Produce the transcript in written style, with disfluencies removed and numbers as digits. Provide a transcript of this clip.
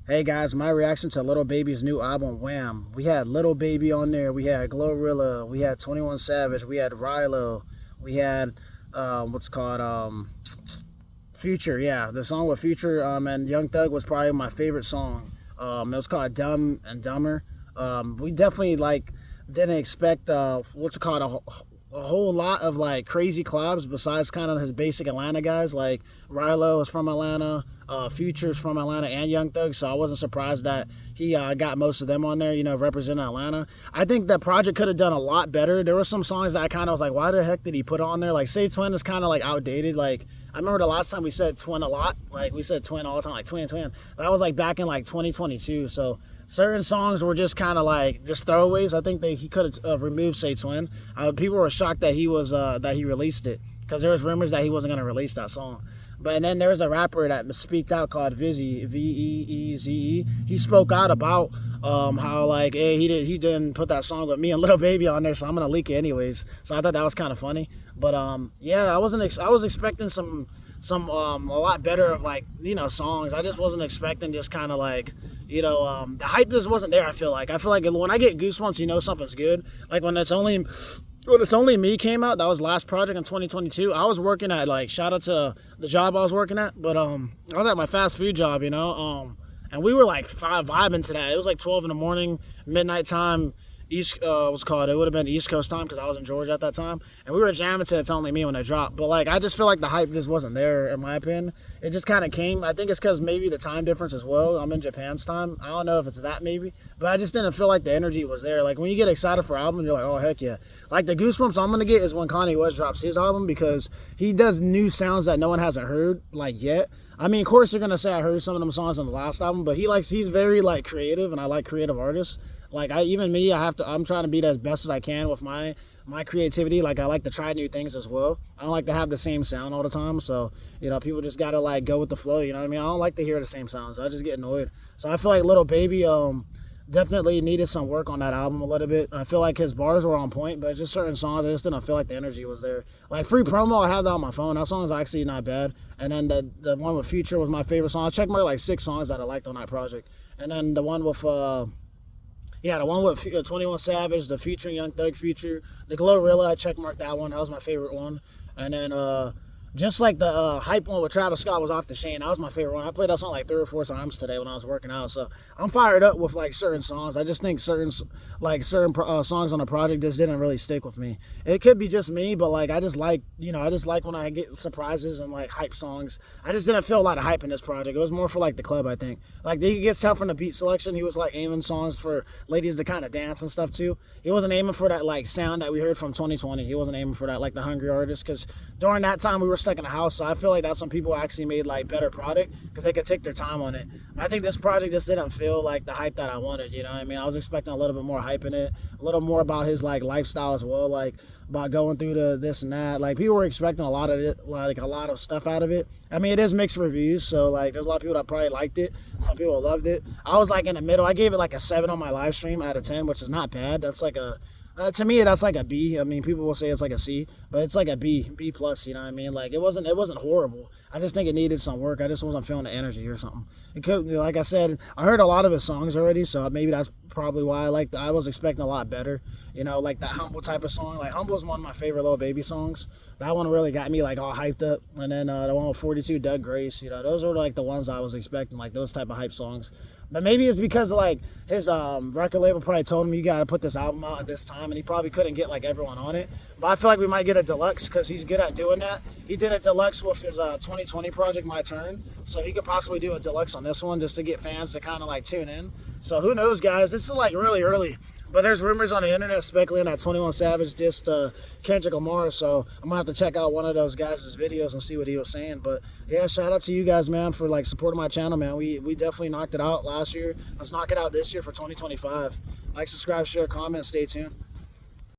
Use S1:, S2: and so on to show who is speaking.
S1: Hey guys, my reaction to Little Baby's new album, Wham. We had Little Baby on there, we had Glorilla, we had 21 Savage, we had Rilo, we had what's called Future. Yeah, the song with Future and Young Thug was probably my favorite song. It was called Dumb and Dumber. We definitely didn't expect what's it called a whole lot of like crazy collabs besides kind of his basic Atlanta guys. Like Rilo is from Atlanta, Future's from Atlanta, and Young Thug. So I wasn't surprised that he got most of them on there, representing Atlanta. I think that project could have done a lot better. There were some songs that I kind of was like, why the heck did he put on there? Like Say Twin is kind of like outdated. Like I remember the last time we said twin a lot. Like we said twin all the time, like twin. That was like back in like 2022. So certain songs were just kind of like just throwaways. I think he could have removed Say Twin. People were shocked that he released it because there was rumors that he wasn't going to release that song. But then there was a rapper that speaked out called Vizzy, Veeze. He spoke out about how like, hey, he didn't put that song with me and Little Baby on there, so I'm gonna leak it anyways. So I thought that was kind of funny. But yeah, I was expecting some a lot better of songs. I just wasn't expecting just kind of like the hype just wasn't there. I feel like when I get goosebumps, something's good. Like when It's Only Me came out, that was last project in 2022. I was working at shout out to the job I was working at, but I was at my fast food job, and we were vibing to that. It was like 12 in the morning, midnight time. It would have been East Coast time because I was in Georgia at that time, and we were jamming to It's Only Me when it dropped. But I just feel like the hype just wasn't there, in my opinion. It just kind of came. I think it's because maybe the time difference as well. I'm in Japan's time. I don't know if it's that maybe, but I just didn't feel like the energy was there. Like when you get excited for an album, you're like, oh heck yeah. Like the goosebumps I'm gonna get is when Kanye West drops his album because he does new sounds that no one hasn't heard yet. I mean, of course you're gonna say I heard some of them songs on the last album, but he's very creative, and I like creative artists. I'm trying to be as best as I can with my creativity. I like to try new things as well. I don't like to have the same sound all the time. So, people just gotta go with the flow. You know what I mean? I don't like to hear the same sounds. I just get annoyed. So I feel like Little Baby definitely needed some work on that album a little bit. I feel like his bars were on point, but just certain songs, I just didn't feel like the energy was there. Like Free Promo, I have that on my phone. That song is actually not bad. And then the one with Future was my favorite song. I checked my 6 songs that I liked on that project. And then the one with the one with 21 Savage, the featuring Young Thug feature, the Glorilla, I checkmarked that one. That was my favorite one. And then just the hype one with Travis Scott was Off the Chain. That was my favorite one. I played that song 3 or 4 times today when I was working out. So I'm fired up with certain songs. I just think certain songs on the project just didn't really stick with me. It could be just me, but I just like when I get surprises and hype songs. I just didn't feel a lot of hype in this project. It was more for the club, I think. You can tell from the beat selection, he was aiming songs for ladies to kind of dance and stuff too. He wasn't aiming for that sound that we heard from 2020. He wasn't aiming for that the Hungry Artist, because during that time we were stuck in the house. So I feel like that's when people actually made better product because they could take their time on it. I think this project just didn't feel like the hype that I wanted. You know what I mean? I was expecting a little bit more hype in it, a little more about his lifestyle as well, about going through this and that. People were expecting a lot of it, a lot of stuff out of it. I mean, it is mixed reviews, so there's a lot of people that probably liked it. Some people loved it. I was in the middle. I gave it a 7 on my live stream out of 10, which is not bad. That's to me, that's a B. I mean, people will say it's a C, but it's a B plus. You know what I mean? It wasn't horrible. I just think it needed some work. I just wasn't feeling the energy or something. It could, like I said, I heard a lot of his songs already, so maybe that's probably why I was expecting a lot better. That Humble type of song. Humble is one of my favorite Lil Baby songs. That one really got me all hyped up. And then the one with 42, Doug Grace. Those were the ones I was expecting, those type of hype songs. But maybe it's because his record label probably told him you got to put this album out at this time, and he probably couldn't get everyone on it. But I feel like we might get a deluxe because he's good at doing that. He did a deluxe with his 2020 project, My Turn, so he could possibly do a deluxe on this one just to get fans to kind of tune in. So who knows, guys? This is really early. But there's rumors on the internet speculating that 21 Savage dissed Kendrick Lamar, so I'm going to have to check out one of those guys' videos and see what he was saying. But, yeah, shout out to you guys, man, for, supporting my channel, man. We definitely knocked it out last year. Let's knock it out this year for 2025. Subscribe, share, comment, stay tuned.